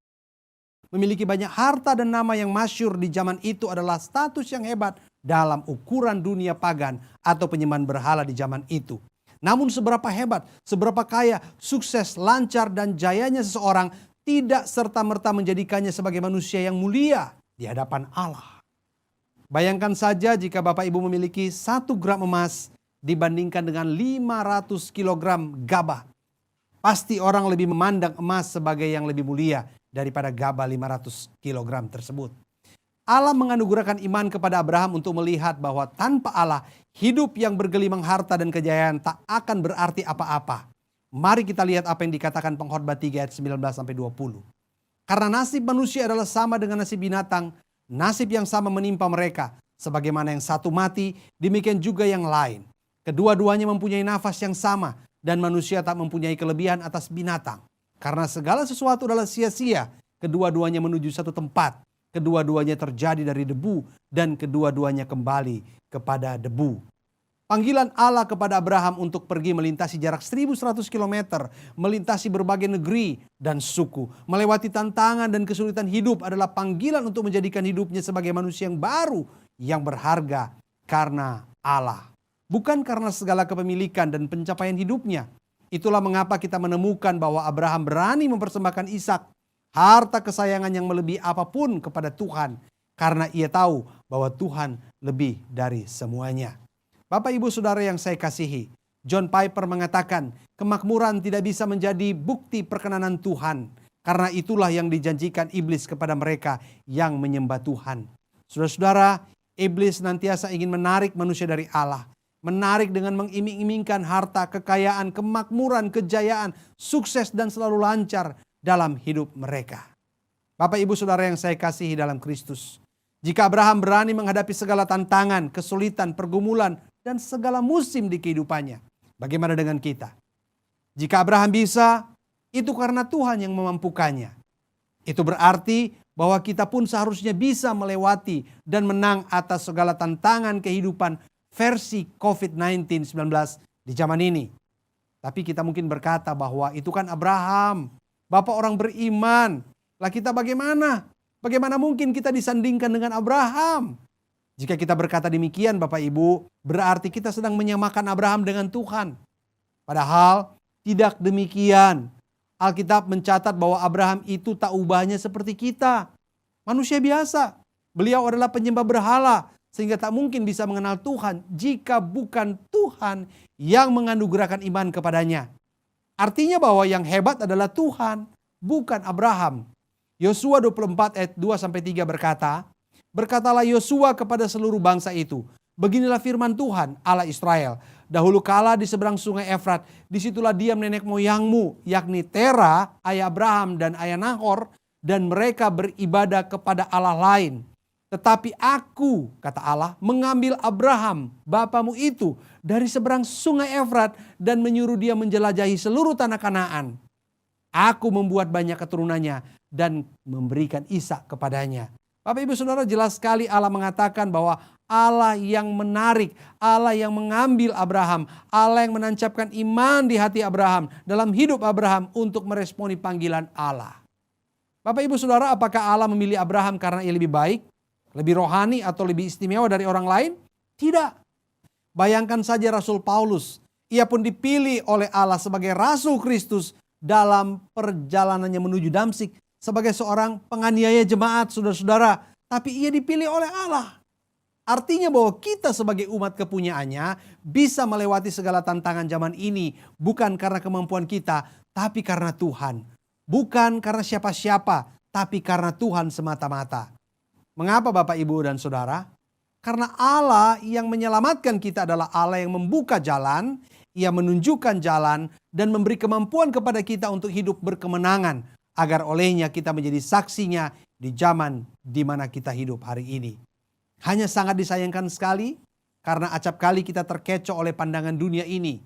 Speaker 3: Memiliki banyak harta dan nama yang masyhur di zaman itu adalah status yang hebat dalam ukuran dunia pagan atau penyembahan berhala di zaman itu. Namun seberapa hebat, seberapa kaya, sukses, lancar dan jayanya seseorang tidak serta-merta menjadikannya sebagai manusia yang mulia di hadapan Allah. Bayangkan saja jika Bapak Ibu memiliki 1 gram emas dibandingkan dengan 500 kilogram gabah. Pasti orang lebih memandang emas sebagai yang lebih mulia daripada gabah 500 kilogram tersebut. Allah menganugerahkan iman kepada Abraham untuk melihat bahwa tanpa Allah, hidup yang bergelimang harta dan kejayaan tak akan berarti apa-apa. Mari kita lihat apa yang dikatakan Pengkhotbah 3 ayat 19-20. Karena nasib manusia adalah sama dengan nasib binatang, nasib yang sama menimpa mereka. Sebagaimana yang satu mati, demikian juga yang lain. Kedua-duanya mempunyai nafas yang sama dan manusia tak mempunyai kelebihan atas binatang. Karena segala sesuatu adalah sia-sia, kedua-duanya menuju satu tempat. Kedua-duanya terjadi dari debu dan kedua-duanya kembali kepada debu. Panggilan Allah kepada Abraham untuk pergi melintasi jarak 1.100 km, melintasi berbagai negeri dan suku, melewati tantangan dan kesulitan hidup adalah panggilan untuk menjadikan hidupnya sebagai manusia yang baru, yang berharga karena Allah. Bukan karena segala kepemilikan dan pencapaian hidupnya. Itulah mengapa kita menemukan bahwa Abraham berani mempersembahkan Ishak, harta kesayangan yang melebihi apapun kepada Tuhan, karena ia tahu bahwa Tuhan lebih dari semuanya. Bapak Ibu Saudara yang saya kasihi, John Piper mengatakan kemakmuran tidak bisa menjadi bukti perkenanan Tuhan. Karena itulah yang dijanjikan iblis kepada mereka yang menyembah Tuhan. Saudara-saudara, iblis senantiasa ingin menarik manusia dari Allah. Menarik dengan mengiming-imingkan harta, kekayaan, kemakmuran, kejayaan, sukses dan selalu lancar dalam hidup mereka. Bapak Ibu Saudara yang saya kasihi dalam Kristus. Jika Abraham berani menghadapi segala tantangan, kesulitan, pergumulan, dan segala musim di kehidupannya. Bagaimana dengan kita? Jika Abraham bisa, itu karena Tuhan yang memampukannya. Itu berarti bahwa kita pun seharusnya bisa melewati dan menang atas segala tantangan kehidupan versi COVID-19 di zaman ini. Tapi kita mungkin berkata bahwa itu kan Abraham, bapak orang beriman. Lah kita bagaimana? Bagaimana mungkin kita disandingkan dengan Abraham? Jika kita berkata demikian Bapak Ibu, berarti kita sedang menyamakan Abraham dengan Tuhan. Padahal tidak demikian. Alkitab mencatat bahwa Abraham itu tak ubahnya seperti kita. Manusia biasa. Beliau adalah penyembah berhala, sehingga tak mungkin bisa mengenal Tuhan jika bukan Tuhan yang menganugerahkan iman kepadanya. Artinya bahwa yang hebat adalah Tuhan, bukan Abraham. Yosua 24 ayat 2-3 berkata, "Berkatalah Yosua kepada seluruh bangsa itu, beginilah firman Tuhan Allah Israel. Dahulu kala di seberang sungai Efrat, disitulah diam nenek moyangmu, yakni Tera, ayah Abraham dan ayah Nahor, dan mereka beribadah kepada Allah lain. Tetapi aku," kata Allah, "mengambil Abraham, bapamu itu, dari seberang sungai Efrat dan menyuruh dia menjelajahi seluruh tanah Kanaan. Aku membuat banyak keturunannya dan memberikan Ishak kepadanya." Bapak Ibu Saudara, jelas sekali Allah mengatakan bahwa Allah yang menarik, Allah yang mengambil Abraham, Allah yang menancapkan iman di hati Abraham, dalam hidup Abraham untuk meresponi panggilan Allah. Bapak Ibu Saudara, apakah Allah memilih Abraham karena ia lebih baik, lebih rohani atau lebih istimewa dari orang lain? Tidak. Bayangkan saja Rasul Paulus, ia pun dipilih oleh Allah sebagai Rasul Kristus dalam perjalanannya menuju Damsyik sebagai seorang penganiaya jemaat, saudara-saudara. Tapi ia dipilih oleh Allah. Artinya bahwa kita sebagai umat kepunyaannya bisa melewati segala tantangan zaman ini bukan karena kemampuan kita, tapi karena Tuhan. Bukan karena siapa-siapa, tapi karena Tuhan semata-mata. Mengapa Bapak, Ibu, dan Saudara? Karena Allah yang menyelamatkan kita adalah Allah yang membuka jalan, Ia menunjukkan jalan dan memberi kemampuan kepada kita untuk hidup berkemenangan, agar olehnya kita menjadi saksinya di zaman di mana kita hidup hari ini. Hanya sangat disayangkan sekali karena acap kali kita terkecoh oleh pandangan dunia ini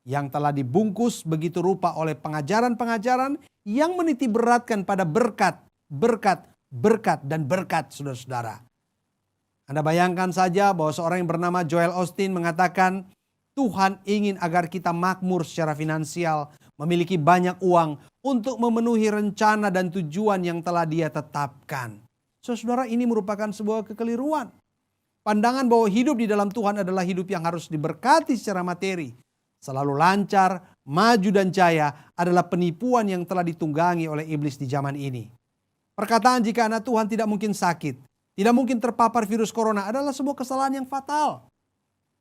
Speaker 3: yang telah dibungkus begitu rupa oleh pengajaran-pengajaran yang menitik beratkan pada berkat, dan berkat, saudara-saudara. Anda bayangkan saja bahwa seorang yang bernama Joel Osteen mengatakan, Tuhan ingin agar kita makmur secara finansial, memiliki banyak uang untuk memenuhi rencana dan tujuan yang telah Dia tetapkan. Saudara, ini merupakan sebuah kekeliruan. Pandangan bahwa hidup di dalam Tuhan adalah hidup yang harus diberkati secara materi, selalu lancar, maju dan jaya adalah penipuan yang telah ditunggangi oleh iblis di zaman ini. Perkataan jika anak Tuhan tidak mungkin sakit, tidak mungkin terpapar virus corona adalah sebuah kesalahan yang fatal.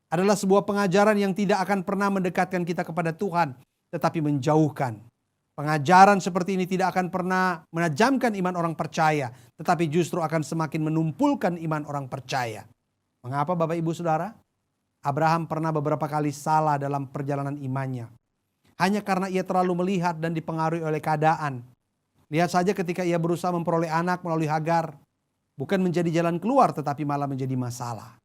Speaker 3: Adalah sebuah pengajaran yang tidak akan pernah mendekatkan kita kepada Tuhan, tetapi menjauhkan. Pengajaran seperti ini tidak akan pernah menajamkan iman orang percaya, tetapi justru akan semakin menumpulkan iman orang percaya. Mengapa Bapak Ibu Saudara? Abraham pernah beberapa kali salah dalam perjalanan imannya. Hanya karena ia terlalu melihat dan dipengaruhi oleh keadaan. Lihat saja ketika ia berusaha memperoleh anak melalui Hagar. Bukan menjadi jalan keluar tetapi malah menjadi masalah.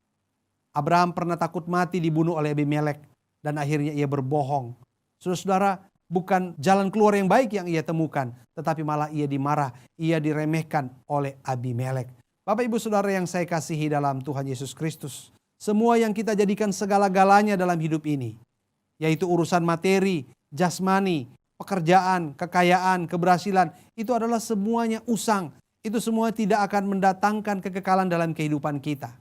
Speaker 3: Abraham pernah takut mati dibunuh oleh Abimelek dan akhirnya ia berbohong. Saudara-saudara, bukan jalan keluar yang baik yang ia temukan, tetapi malah ia dimarah, ia diremehkan oleh Abimelek. Bapak Ibu Saudara yang saya kasihi dalam Tuhan Yesus Kristus, semua yang kita jadikan segala-galanya dalam hidup ini, yaitu urusan materi, jasmani, pekerjaan, kekayaan, keberhasilan, itu adalah semuanya usang. Itu semua tidak akan mendatangkan kekekalan dalam kehidupan kita.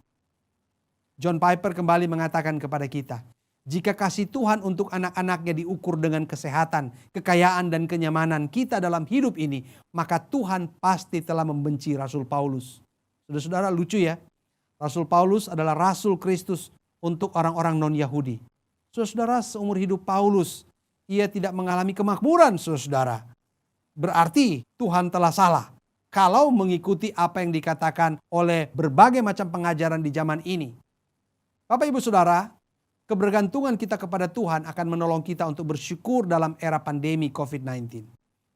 Speaker 3: John Piper kembali mengatakan kepada kita, jika kasih Tuhan untuk anak-anaknya diukur dengan kesehatan, kekayaan, dan kenyamanan kita dalam hidup ini, maka Tuhan pasti telah membenci Rasul Paulus. Saudara-saudara, lucu ya, Rasul Paulus adalah Rasul Kristus untuk orang-orang non-Yahudi. Saudara-saudara, seumur hidup Paulus, ia tidak mengalami kemakmuran, saudara-saudara. Berarti Tuhan telah salah kalau mengikuti apa yang dikatakan oleh berbagai macam pengajaran di zaman ini. Bapak Ibu Saudara, kebergantungan kita kepada Tuhan akan menolong kita untuk bersyukur dalam era pandemi COVID-19.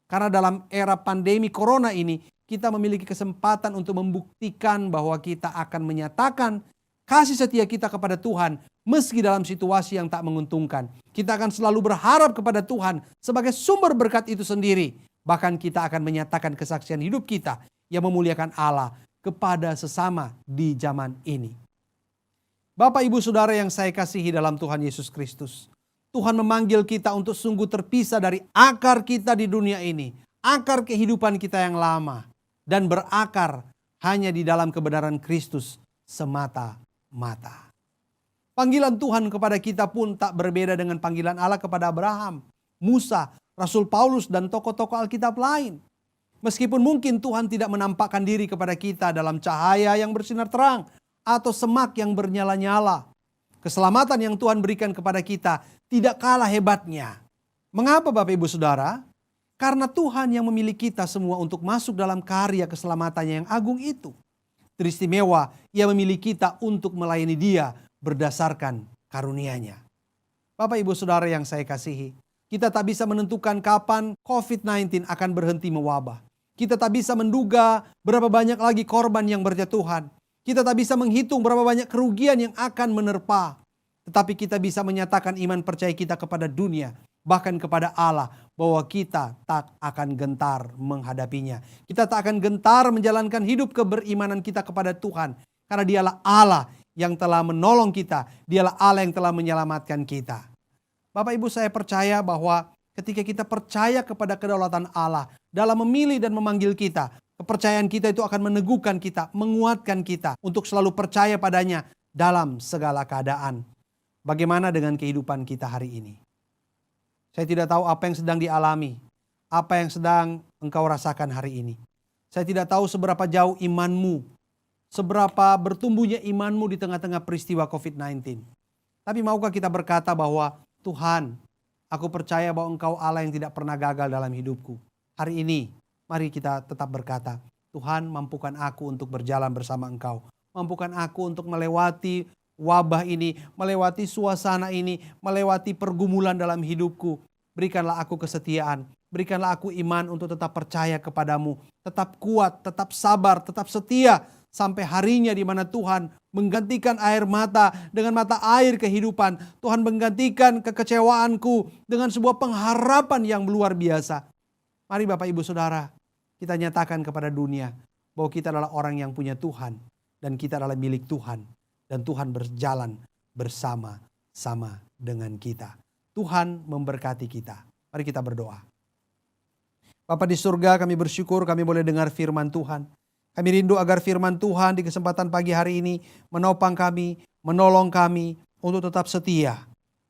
Speaker 3: Karena dalam era pandemi corona ini, kita memiliki kesempatan untuk membuktikan bahwa kita akan menyatakan kasih setia kita kepada Tuhan meski dalam situasi yang tak menguntungkan. Kita akan selalu berharap kepada Tuhan sebagai sumber berkat itu sendiri. Bahkan kita akan menyatakan kesaksian hidup kita yang memuliakan Allah kepada sesama di zaman ini. Bapak Ibu Saudara yang saya kasihi dalam Tuhan Yesus Kristus, Tuhan memanggil kita untuk sungguh terpisah dari akar kita di dunia ini, akar kehidupan kita yang lama, dan berakar hanya di dalam kebenaran Kristus semata-mata. Panggilan Tuhan kepada kita pun tak berbeda dengan panggilan Allah kepada Abraham, Musa, Rasul Paulus dan tokoh-tokoh Alkitab lain. Meskipun mungkin Tuhan tidak menampakkan diri kepada kita dalam cahaya yang bersinar terang atau semak yang bernyala-nyala, keselamatan yang Tuhan berikan kepada kita tidak kalah hebatnya. Mengapa Bapak Ibu Saudara? Karena Tuhan yang memilih kita semua untuk masuk dalam karya keselamatannya yang agung itu. Teristimewa, Ia memilih kita untuk melayani Dia berdasarkan karunia-Nya. Bapak Ibu Saudara yang saya kasihi, kita tak bisa menentukan kapan COVID-19 akan berhenti mewabah. Kita tak bisa menduga berapa banyak lagi korban yang berjatuhan. Kita tak bisa menghitung berapa banyak kerugian yang akan menerpa. Tetapi kita bisa menyatakan iman percaya kita kepada dunia, bahkan kepada Allah, bahwa kita tak akan gentar menghadapinya. Kita tak akan gentar menjalankan hidup keberimanan kita kepada Tuhan. Karena Dialah Allah yang telah menolong kita. Dialah Allah yang telah menyelamatkan kita. Bapak Ibu, saya percaya bahwa ketika kita percaya kepada kedaulatan Allah dalam memilih dan memanggil kita, kepercayaan kita itu akan meneguhkan kita, menguatkan kita untuk selalu percaya padanya dalam segala keadaan. Bagaimana dengan kehidupan kita hari ini? Saya tidak tahu apa yang sedang dialami, apa yang sedang engkau rasakan hari ini. Saya tidak tahu seberapa jauh imanmu, seberapa bertumbuhnya imanmu di tengah-tengah peristiwa COVID-19. Tapi maukah kita berkata bahwa Tuhan, aku percaya bahwa Engkau Allah yang tidak pernah gagal dalam hidupku. Hari ini, mari kita tetap berkata, Tuhan, mampukan aku untuk berjalan bersama Engkau. Mampukan aku untuk melewati wabah ini, melewati suasana ini, melewati pergumulan dalam hidupku. Berikanlah aku kesetiaan, berikanlah aku iman untuk tetap percaya kepadamu, tetap kuat, tetap sabar, tetap setia, sampai harinya di mana Tuhan menggantikan air mata dengan mata air kehidupan. Tuhan menggantikan kekecewaanku dengan sebuah pengharapan yang luar biasa. Mari Bapak Ibu Saudara, kita nyatakan kepada dunia bahwa kita adalah orang yang punya Tuhan dan kita adalah milik Tuhan. Dan Tuhan berjalan bersama-sama dengan kita. Tuhan memberkati kita. Mari kita berdoa. Bapa di surga, kami bersyukur kami boleh dengar firman Tuhan. Kami rindu agar firman Tuhan di kesempatan pagi hari ini menopang kami, menolong kami untuk tetap setia,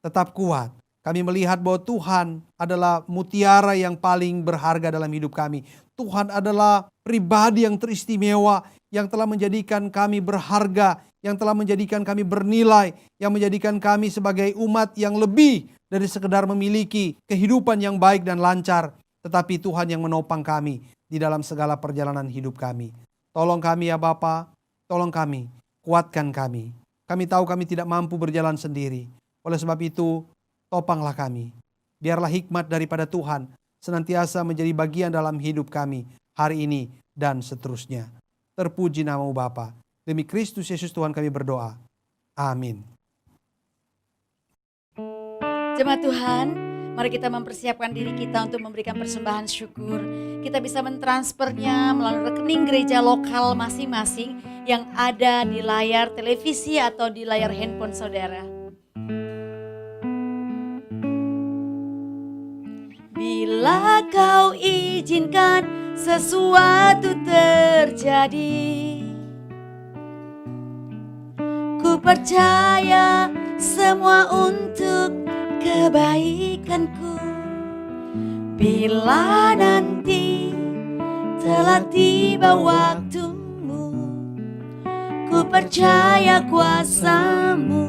Speaker 3: tetap kuat. Kami melihat bahwa Tuhan adalah mutiara yang paling berharga dalam hidup kami. Tuhan adalah pribadi yang teristimewa, yang telah menjadikan kami berharga, yang telah menjadikan kami bernilai, yang menjadikan kami sebagai umat yang lebih dari sekedar memiliki kehidupan yang baik dan lancar. Tetapi Tuhan yang menopang kami di dalam segala perjalanan hidup kami. Tolong kami ya Bapa, tolong kami, kuatkan kami. Kami tahu kami tidak mampu berjalan sendiri. Oleh sebab itu, topanglah kami. Biarlah hikmat daripada Tuhan senantiasa menjadi bagian dalam hidup kami hari ini dan seterusnya. Terpuji nama-Mu Bapa. Demi Kristus Yesus Tuhan kami berdoa. Amin.
Speaker 2: Jemaat Tuhan, mari kita mempersiapkan diri kita untuk memberikan persembahan syukur. Kita bisa mentransfernya melalui rekening gereja lokal masing-masing yang ada di layar televisi atau di layar handphone saudara. Bila kau izinkan sesuatu terjadi, ku percaya semua untuk kebaikanku. Bila nanti telah tiba waktumu, ku percaya kuasa-Mu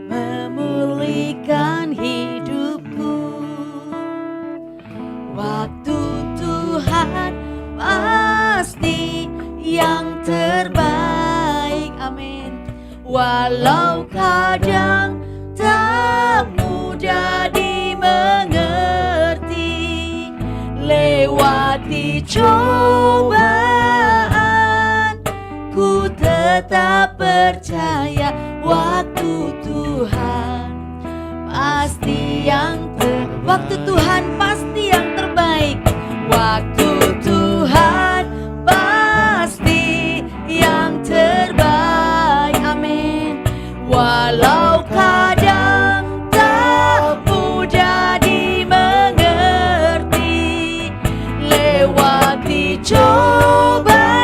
Speaker 2: memulihkan hidupku. Waktu Tuhan pasti yang terbaik, amin. Walau kadang tak mudah dimengerti, lewati cobaan, ku tetap percaya waktu Tuhan pasti waktu Tuhan pasti yang terbaik. Waktu Tuhan pasti yang terbaik, amin. Walau kadang tak mudah dimengerti, lewati cobaan,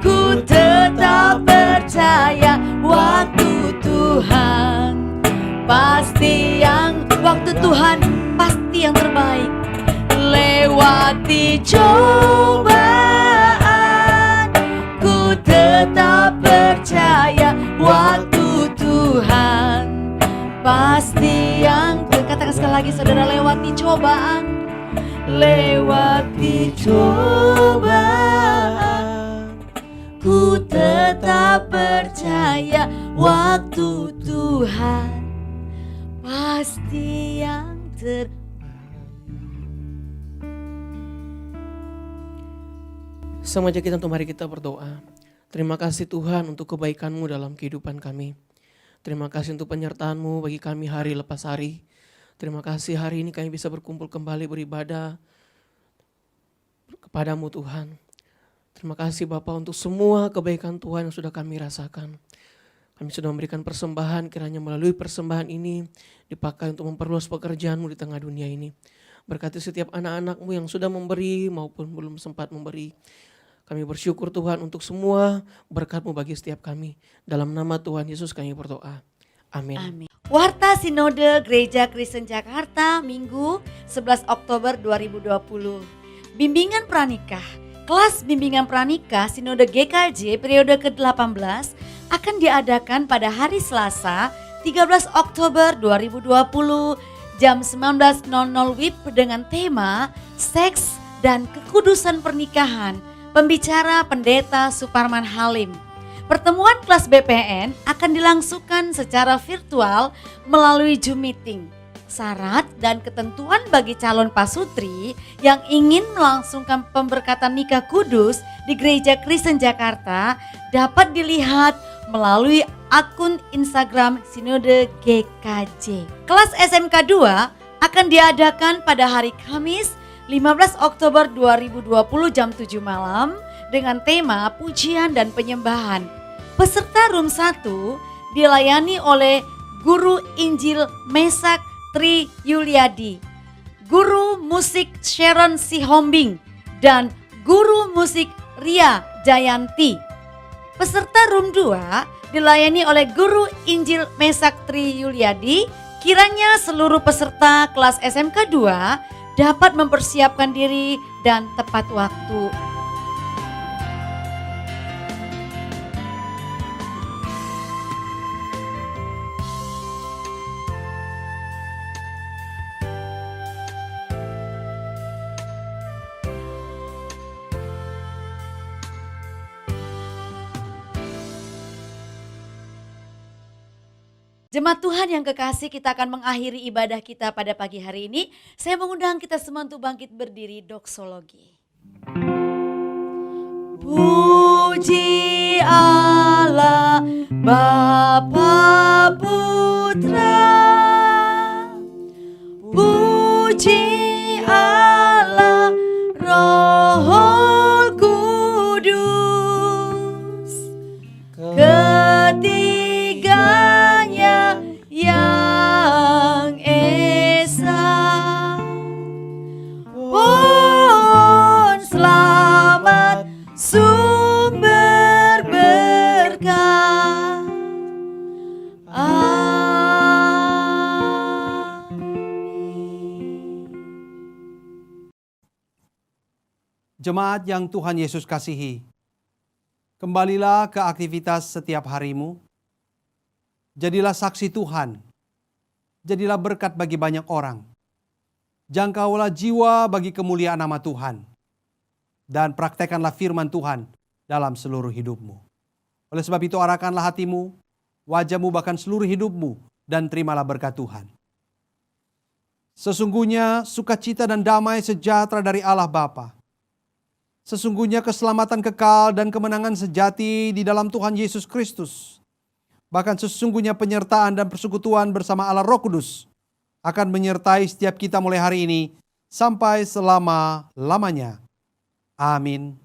Speaker 2: ku tetap percaya waktu Tuhan pasti waktu Tuhan pasti yang terbaik. Lewati cobaan, ku tetap percaya waktu Tuhan pasti yang katakan sekali lagi saudara, lewati cobaan, lewati cobaan, ku tetap percaya waktu Tuhan pasti yang
Speaker 4: Sama aja kita, mari kita berdoa. Terima kasih Tuhan untuk kebaikan-Mu dalam kehidupan kami. Terima kasih untuk penyertaan-Mu bagi kami hari lepas hari. Terima kasih hari ini kami bisa berkumpul kembali beribadah kepadamu Tuhan. Terima kasih Bapa untuk semua kebaikan Tuhan yang sudah kami rasakan. Kami sudah memberikan persembahan, kiranya melalui persembahan ini dipakai untuk memperluas pekerjaan-Mu di tengah dunia ini. Berkati setiap anak-anak-Mu yang sudah memberi maupun belum sempat memberi. Kami bersyukur Tuhan untuk semua berkat-Mu bagi setiap kami. Dalam nama Tuhan Yesus kami berdoa. Amin.
Speaker 2: Amin. Warta Sinode Gereja Kristen Jakarta Minggu 11 Oktober 2020. Bimbingan pranikah. Kelas bimbingan pranikah Sinode GKJ periode ke-18 akan diadakan pada hari Selasa 13 Oktober 2020 jam 19.00 WIB dengan tema Seks dan Kekudusan Pernikahan. Pembicara Pendeta Suparman Halim. Pertemuan kelas BPN akan dilangsungkan secara virtual melalui Zoom meeting. Syarat dan ketentuan bagi calon pasutri yang ingin melangsungkan pemberkatan nikah kudus di Gereja Kristen Jakarta dapat dilihat melalui akun Instagram Sinode GKJ. Kelas SMK 2 akan diadakan pada hari Kamis 15 Oktober 2020 jam 7 malam dengan tema pujian dan penyembahan. Peserta room 1 dilayani oleh Guru Injil Mesak Tri Yuliadi, Guru Musik Sharon Sihombing, dan Guru Musik Ria Jayanti. Peserta room 2 dilayani oleh Guru Injil Mesak Tri Yuliadi. Kiranya seluruh peserta kelas SMK 2 dapat mempersiapkan diri dan tepat waktu. Jemaat Tuhan yang kekasih, kita akan mengakhiri ibadah kita pada pagi hari ini. Saya mengundang kita semua untuk bangkit berdiri doksologi. Puji Allah Bapa Putra, puji Allah Roh Kudus, ketiganya yang esa. Pohon selamat sumber berkah.
Speaker 3: Jemaat yang Tuhan Yesus kasihi, kembalilah ke aktivitas setiap harimu. Jadilah saksi Tuhan, jadilah berkat bagi banyak orang. Jangkaulah jiwa bagi kemuliaan nama Tuhan, dan praktekkanlah firman Tuhan dalam seluruh hidupmu. Oleh sebab itu arahkanlah hatimu, wajahmu, bahkan seluruh hidupmu, dan terimalah berkat Tuhan. Sesungguhnya sukacita dan damai sejahtera dari Allah Bapa. Sesungguhnya keselamatan kekal dan kemenangan sejati di dalam Tuhan Yesus Kristus. Bahkan sesungguhnya penyertaan dan persekutuan bersama Allah Roh Kudus akan menyertai setiap kita mulai hari ini sampai selama-lamanya. Amin.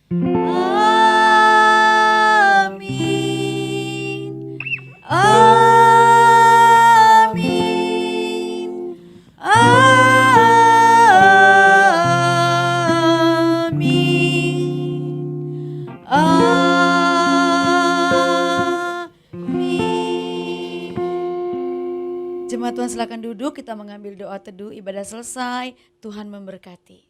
Speaker 2: Amin. Amin. Jemaat Tuhan Teman-teman silakan duduk, kita mengambil doa teduh, ibadah selesai, Tuhan memberkati.